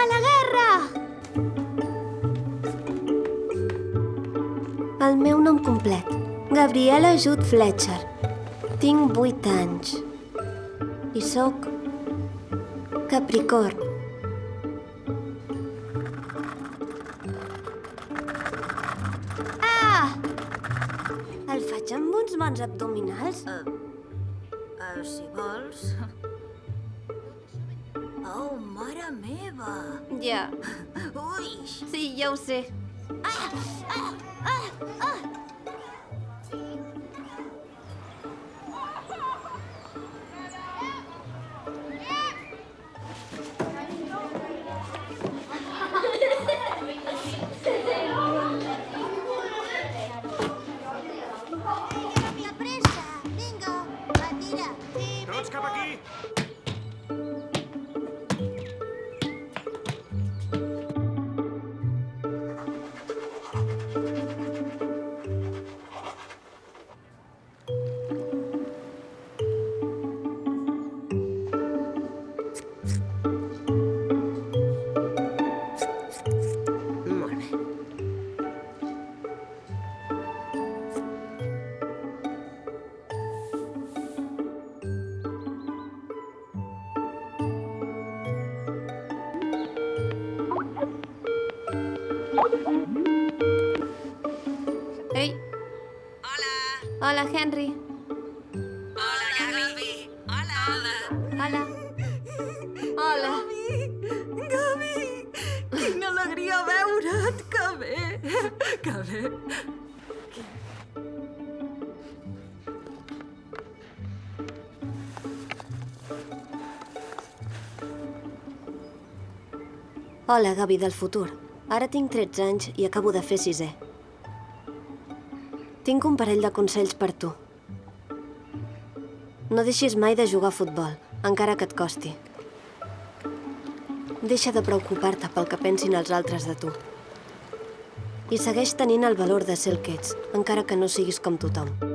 A la guerra! El meu nom complet. Gabriela Judd Fletcher. Tinc 8 anys. I sóc... Capricorn. Ah! El faig amb uns bons abdominals? Si vols... Oh, mare meva! Ja. Ui! Sí, ja ho sé. De pressa! Vinga, va, tira! Tots cap aquí! Molt bé. Ei. Hola! Hola, Henry. Hola, Gabi! Hola! Hola. Hola. Gabi! Quina alegria veure't! Que bé! Que bé! Hola, Gabi del futur. Ara tinc 13 anys i acabo de fer 6è. Tinc un parell de consells per tu. No deixis mai de jugar a futbol, encara que et costi. Deixa de preocupar-te pel que pensin els altres de tu. I segueix tenint el valor de ser el que ets, encara que no siguis com tothom.